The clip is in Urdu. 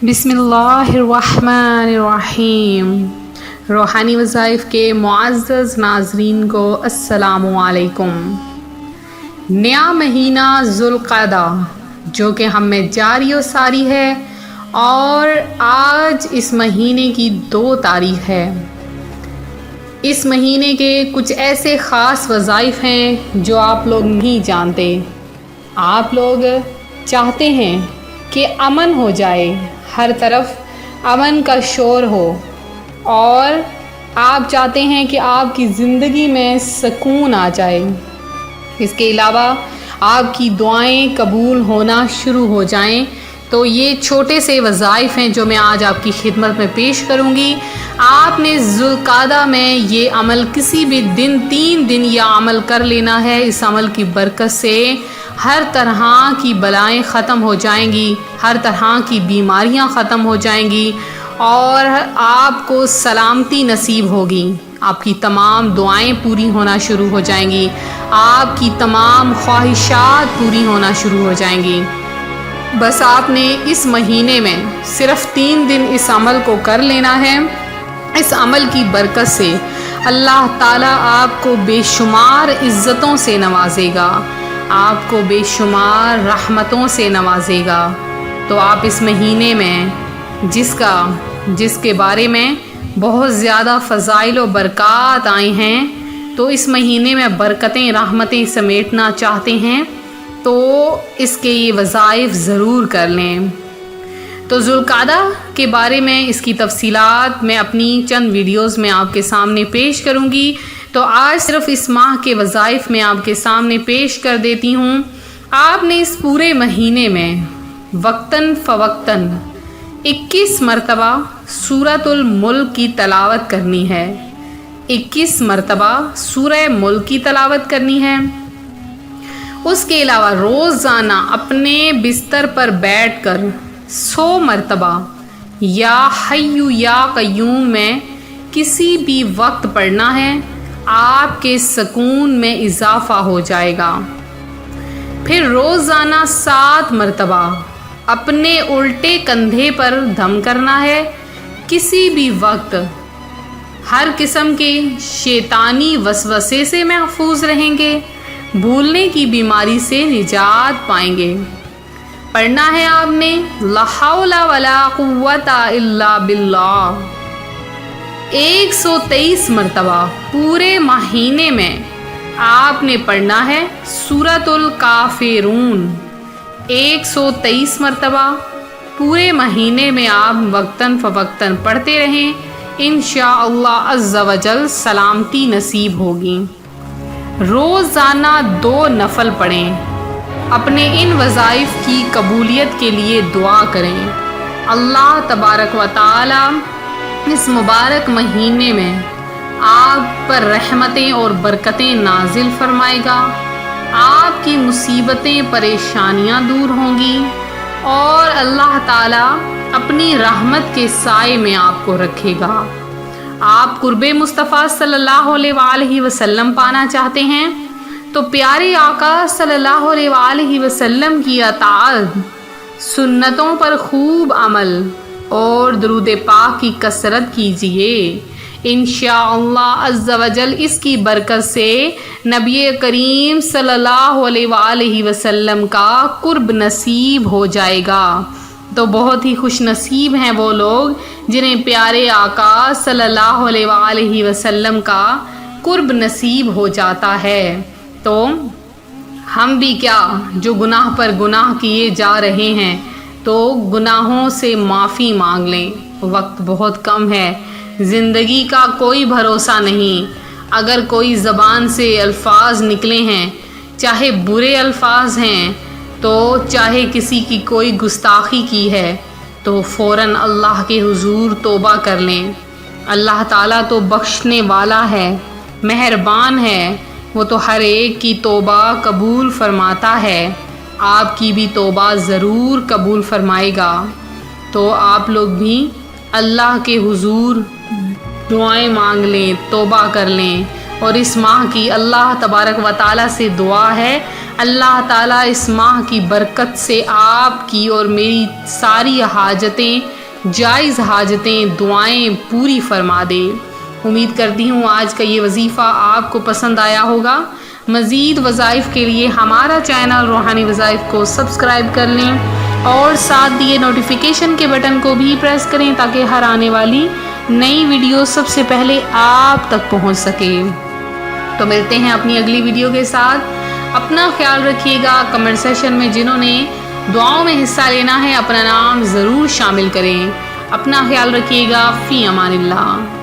بسم اللہ الرحمن الرحیم۔ روحانی وظائف کے معزز ناظرین کو السلام علیکم۔ نیا مہینہ ذوالقعدہ جو کہ ہم میں جاری و ساری ہے، اور آج اس مہینے کی 2 تاریخ ہے۔ اس مہینے کے کچھ ایسے خاص وظائف ہیں جو آپ لوگ نہیں جانتے۔ آپ لوگ چاہتے ہیں کہ امن ہو جائے، ہر طرف امن کا شور ہو، اور آپ چاہتے ہیں کہ آپ کی زندگی میں سکون آ جائے۔ اس کے علاوہ آپ کی دعائیں قبول ہونا شروع ہو جائیں۔ تو یہ چھوٹے سے وظائف ہیں جو میں آج آپ کی خدمت میں پیش کروں گی۔ آپ نے ذوالقعدہ میں یہ عمل کسی بھی دن 3 دن یہ عمل کر لینا ہے۔ اس عمل کی برکت سے ہر طرح کی بلائیں ختم ہو جائیں گی، ہر طرح کی بیماریاں ختم ہو جائیں گی، اور آپ کو سلامتی نصیب ہوگی۔ آپ کی تمام دعائیں پوری ہونا شروع ہو جائیں گی، آپ کی تمام خواہشات پوری ہونا شروع ہو جائیں گی۔ بس آپ نے اس مہینے میں صرف 3 دن اس عمل کو کر لینا ہے۔ اس عمل کی برکت سے اللہ تعالیٰ آپ کو بے شمار عزتوں سے نوازے گا، آپ کو بے شمار رحمتوں سے نوازے گا۔ تو آپ اس مہینے میں جس کے بارے میں بہت زیادہ فضائل و برکات آئے ہیں، تو اس مہینے میں برکتیں رحمتیں سمیٹنا چاہتے ہیں تو اس کے یہ وظائف ضرور کر لیں۔ تو ذوالقعدہ کے بارے میں اس کی تفصیلات میں اپنی چند ویڈیوز میں آپ کے سامنے پیش کروں گی۔ تو آج صرف اس ماہ کے وظائف میں آپ کے سامنے پیش کر دیتی ہوں۔ آپ نے اس پورے مہینے میں وقتاً فوقتاً 21 مرتبہ سورۃ الملک کی تلاوت کرنی ہے۔ 21 مرتبہ سورہ ملک کی تلاوت کرنی ہے۔ اس کے علاوہ روزانہ اپنے بستر پر بیٹھ کر 100 مرتبہ یا حی یا قیوم میں کسی بھی وقت پڑھنا ہے۔ آپ کے سکون میں اضافہ ہو جائے گا۔ پھر روزانہ 7 مرتبہ اپنے الٹے کندھے پر دم کرنا ہے۔ کسی بھی وقت ہر قسم کے شیطانی وسوسے سے محفوظ رہیں گے، بھولنے کی بیماری سے نجات پائیں گے۔ پڑھنا ہے آپ نے لا حول ولا قوت الا باللہ 123 مرتبہ۔ پورے مہینے میں آپ نے پڑھنا ہے سورۃ الکافرون 123 مرتبہ۔ پورے مہینے میں آپ وقتاً فوقتاً پڑھتے رہیں، انشاءاللہ عز و جل سلامتی نصیب ہوگی۔ روزانہ 2 نفل پڑھیں۔ اپنے ان وظائف کی قبولیت کے لیے دعا کریں۔ اللہ تبارک و تعالی اس مبارک مہینے میں آپ پر رحمتیں اور برکتیں نازل فرمائے گا۔ آپ کی مصیبتیں پریشانیاں دور ہوں گی، اور اللہ تعالی اپنی رحمت کے سائے میں آپ کو رکھے گا۔ آپ قرب مصطفیٰ صلی اللہ علیہ وآلہ وسلم پانا چاہتے ہیں تو پیارے آقا صلی اللہ علیہ وآلہ وسلم کی اطاعت، سنتوں پر خوب عمل اور درود پاک کی کثرت کیجیے۔ انشاءاللہ عز و جل اس کی برکت سے نبی کریم صلی اللہ علیہ وآلہ وسلم کا قرب نصیب ہو جائے گا۔ تو بہت ہی خوش نصیب ہیں وہ لوگ جنہیں پیارے آقا صلی اللہ علیہ وآلہ وسلم کا قرب نصیب ہو جاتا ہے۔ تو ہم بھی کیا جو گناہ پر گناہ کیے جا رہے ہیں، تو گناہوں سے معافی مانگ لیں۔ وقت بہت کم ہے، زندگی کا کوئی بھروسہ نہیں۔ اگر کوئی زبان سے الفاظ نکلے ہیں، چاہے برے الفاظ ہیں، تو چاہے کسی کی کوئی گستاخی کی ہے، تو فوراً اللہ کے حضور توبہ کر لیں۔ اللہ تعالیٰ تو بخشنے والا ہے، مہربان ہے، وہ تو ہر ایک کی توبہ قبول فرماتا ہے۔ آپ کی بھی توبہ ضرور قبول فرمائے گا۔ تو آپ لوگ بھی اللہ کے حضور دعائیں مانگ لیں، توبہ کر لیں، اور اس ماہ کی اللہ تبارک و تعالیٰ سے دعا ہے اللہ تعالیٰ اس ماہ کی برکت سے آپ کی اور میری ساری حاجتیں، جائز حاجتیں، دعائیں پوری فرما دے۔ امید کرتی ہوں آج کا یہ وظیفہ آپ کو پسند آیا ہوگا۔ مزید وظائف کے لیے ہمارا چینل روحانی وظائف کو سبسکرائب کر لیں اور ساتھ دیے نوٹیفیکیشن کے بٹن کو بھی پریس کریں تاکہ ہر آنے والی نئی ویڈیو سب سے پہلے آپ تک پہنچ سکے۔ تو ملتے ہیں اپنی اگلی ویڈیو کے ساتھ۔ اپنا خیال رکھیے گا۔ کمنٹ سیشن میں جنہوں نے دعاؤں میں حصہ لینا ہے اپنا نام ضرور شامل کریں۔ اپنا خیال رکھیے گا۔ فی امان اللہ۔